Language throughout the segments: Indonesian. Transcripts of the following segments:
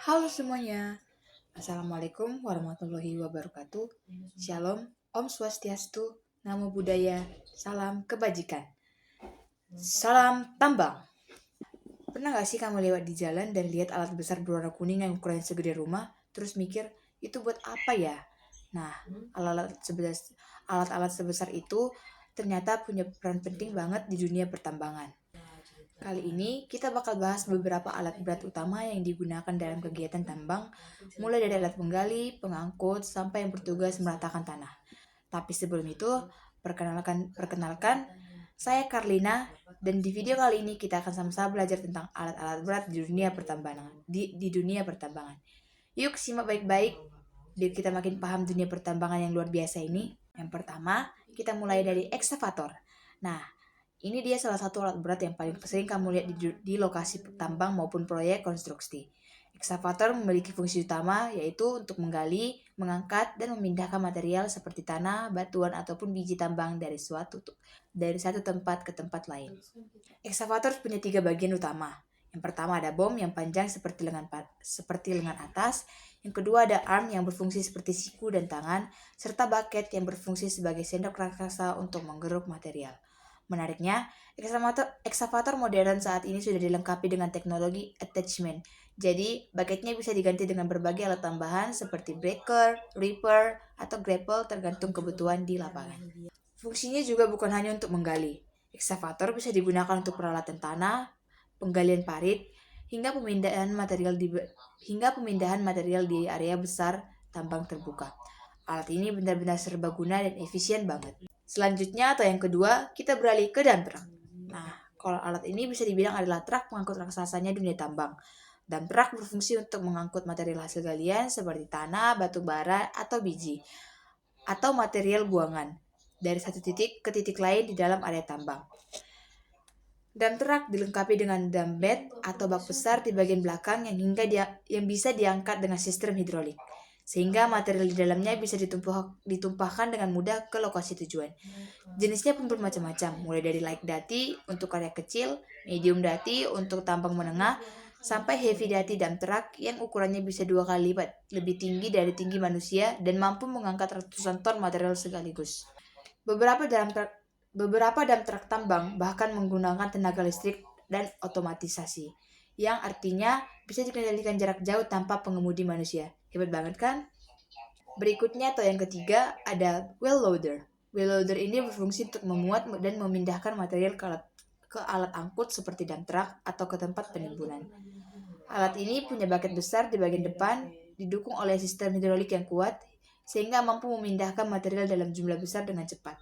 Halo semuanya, Assalamualaikum warahmatullahi wabarakatuh. Shalom, Om Swastiastu, Namo Buddhaya, Salam Kebajikan. Salam tambang. Pernah gak sih kamu lewat di jalan dan lihat alat besar berwarna kuning yang ukurannya segede rumah, terus mikir, itu buat apa ya? Nah, alat-alat sebesar itu ternyata punya peran penting banget di dunia pertambangan. Kali ini kita bakal bahas beberapa alat berat utama yang digunakan dalam kegiatan tambang, mulai dari alat penggali, pengangkut, sampai yang bertugas meratakan tanah. Tapi sebelum itu, perkenalkan, saya Karlina, dan di video kali ini kita akan sama-sama belajar tentang alat-alat berat di dunia pertambangan. Di dunia pertambangan. Yuk simak baik-baik, biar kita makin paham dunia pertambangan yang luar biasa ini. Yang pertama, kita mulai dari ekskavator. Nah, ini dia salah satu alat berat yang paling sering kamu lihat di lokasi tambang maupun proyek konstruksi. Ekskavator memiliki fungsi utama yaitu untuk menggali, mengangkat, dan memindahkan material seperti tanah, batuan, ataupun biji tambang dari satu tempat ke tempat lain. Ekskavator punya 3 bagian utama. Yang pertama ada bom yang panjang seperti lengan atas. Yang kedua ada arm yang berfungsi seperti siku dan tangan, serta bucket yang berfungsi sebagai sendok raksasa untuk menggeruk material. Menariknya, ekskavator modern saat ini sudah dilengkapi dengan teknologi attachment. Jadi, bucketnya bisa diganti dengan berbagai alat tambahan seperti breaker, ripper, atau grapple tergantung kebutuhan di lapangan. Fungsinya juga bukan hanya untuk menggali. Ekskavator bisa digunakan untuk peralatan tanah, penggalian parit, hingga pemindahan material di area besar tambang terbuka. Alat ini benar-benar serbaguna dan efisien banget. Selanjutnya atau yang kedua, kita beralih ke dump truck. Nah, kalau alat ini bisa dibilang adalah truk pengangkut raksasanya dunia tambang. Dump truck berfungsi untuk mengangkut material hasil galian seperti tanah, batu bara, atau biji, atau material buangan dari satu titik ke titik lain di dalam area tambang. Dump truck dilengkapi dengan dump bed atau bak besar di bagian belakang yang bisa diangkat dengan sistem hidrolik, sehingga material di dalamnya bisa ditumpahkan dengan mudah ke lokasi tujuan. Jenisnya pun bermacam-macam, mulai dari light duty untuk area kecil, medium duty untuk tambang menengah, sampai heavy duty dump truck yang ukurannya bisa 2 kali lipat lebih tinggi dari tinggi manusia dan mampu mengangkat ratusan ton material sekaligus. Beberapa dump truck tambang bahkan menggunakan tenaga listrik dan otomatisasi, yang artinya bisa dikendalikan jarak jauh tanpa pengemudi manusia. Hebat banget kan? Berikutnya atau yang ketiga ada wheel loader. Wheel loader ini berfungsi untuk memuat dan memindahkan material ke alat angkut seperti dump truck atau ke tempat penimbunan. Alat ini punya bucket besar di bagian depan, didukung oleh sistem hidrolik yang kuat, sehingga mampu memindahkan material dalam jumlah besar dengan cepat.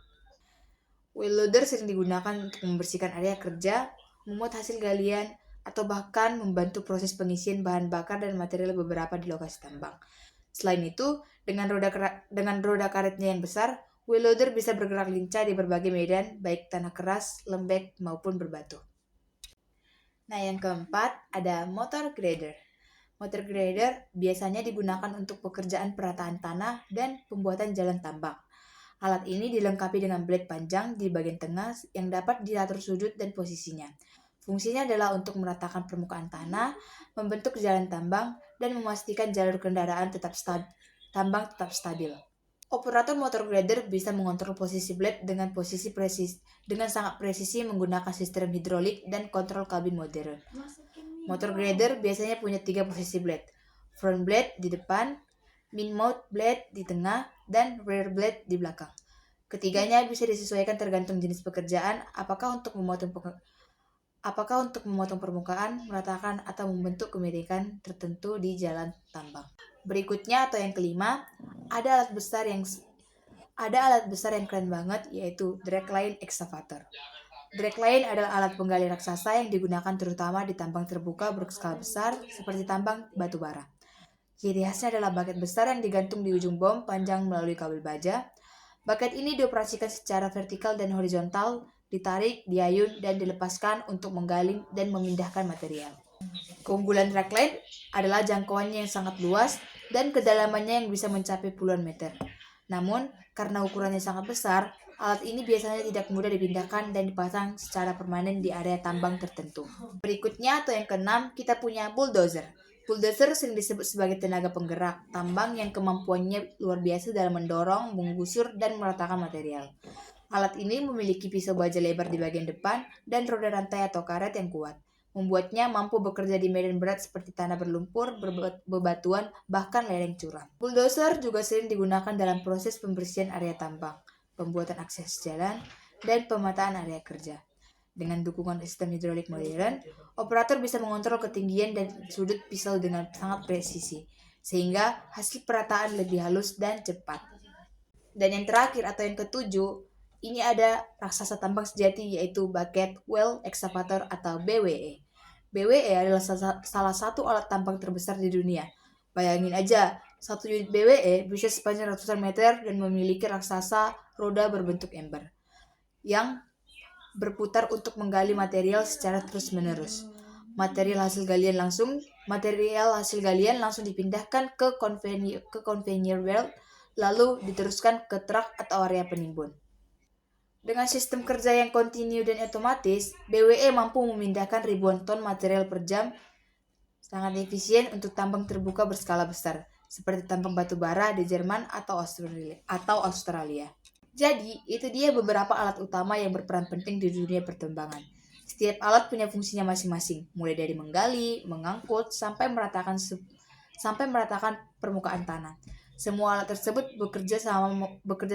Wheel loader sering digunakan untuk membersihkan area kerja, memuat hasil galian, atau bahkan membantu proses pengisian bahan bakar dan material beberapa di lokasi tambang. Selain itu, dengan roda karetnya yang besar, wheel loader bisa bergerak lincah di berbagai medan, baik tanah keras, lembek, maupun berbatu. Nah, yang keempat ada motor grader. Motor grader biasanya digunakan untuk pekerjaan perataan tanah dan pembuatan jalan tambang. Alat ini dilengkapi dengan blade panjang di bagian tengah yang dapat diatur sudut dan posisinya. Fungsinya adalah untuk meratakan permukaan tanah, membentuk jalan tambang, dan memastikan jalur kendaraan tambang tetap stabil. Operator motor grader bisa mengontrol posisi blade dengan sangat presisi menggunakan sistem hidrolik dan kontrol kabin modern. Motor grader biasanya punya 3 posisi blade. Front blade di depan, min-mount blade di tengah, dan rear blade di belakang. Ketiganya bisa disesuaikan tergantung jenis pekerjaan, apakah untuk memotong permukaan, meratakan, atau membentuk kemiringan tertentu di jalan tambang. Berikutnya atau yang kelima, ada alat besar yang keren banget, yaitu dragline excavator. Dragline adalah alat penggali raksasa yang digunakan terutama di tambang terbuka berskala besar seperti tambang batu bara. Ciri khasnya adalah bucket besar yang digantung di ujung bom panjang melalui kabel baja. Bucket ini dioperasikan secara vertikal dan horizontal, ditarik, diayun, dan dilepaskan untuk menggali dan memindahkan material. Keunggulan dragline adalah jangkauannya yang sangat luas dan kedalamannya yang bisa mencapai puluhan meter. Namun, karena ukurannya sangat besar, alat ini biasanya tidak mudah dipindahkan dan dipasang secara permanen di area tambang tertentu. Berikutnya atau yang keenam, kita punya bulldozer. Bulldozer sering disebut sebagai tenaga penggerak tambang yang kemampuannya luar biasa dalam mendorong, menggusur, dan meratakan material. Alat ini memiliki pisau baja lebar di bagian depan dan roda rantai atau karet yang kuat, membuatnya mampu bekerja di medan berat seperti tanah berlumpur, bebatuan, bahkan lereng curam. Bulldozer juga sering digunakan dalam proses pembersihan area tambang, pembuatan akses jalan, dan pemetaan area kerja. Dengan dukungan sistem hidrolik modern, operator bisa mengontrol ketinggian dan sudut pisau dengan sangat presisi, sehingga hasil perataan lebih halus dan cepat. Dan yang terakhir atau yang ketujuh, ini ada raksasa tambang sejati yaitu Bucket Well Excavator atau BWE. BWE adalah salah satu alat tambang terbesar di dunia. Bayangin aja, satu unit BWE bisa sepanjang ratusan meter dan memiliki raksasa roda berbentuk ember yang berputar untuk menggali material secara terus-menerus. Material hasil galian langsung dipindahkan ke conveyor belt, lalu diteruskan ke truk atau area penimbun. Dengan sistem kerja yang kontinu dan otomatis, BWE mampu memindahkan ribuan ton material per jam, sangat efisien untuk tambang terbuka berskala besar, seperti tambang batu bara di Jerman atau Australia. Jadi, itu dia beberapa alat utama yang berperan penting di dunia pertambangan. Setiap alat punya fungsinya masing-masing, mulai dari menggali, mengangkut, sampai meratakan permukaan tanah. Semua alat tersebut bekerja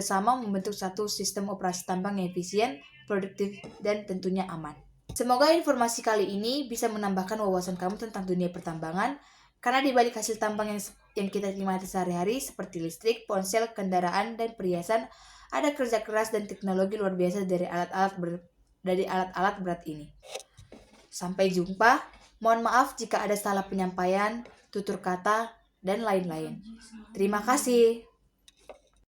sama membentuk satu sistem operasi tambang yang efisien, produktif, dan tentunya aman. Semoga informasi kali ini bisa menambahkan wawasan kamu tentang dunia pertambangan, karena di balik hasil tambang yang kita nikmati sehari-hari seperti listrik, ponsel, kendaraan, dan perhiasan, ada kerja keras dan teknologi luar biasa dari alat-alat berat ini. Sampai jumpa. Mohon maaf jika ada salah penyampaian, tutur kata, dan lain-lain. Terima kasih.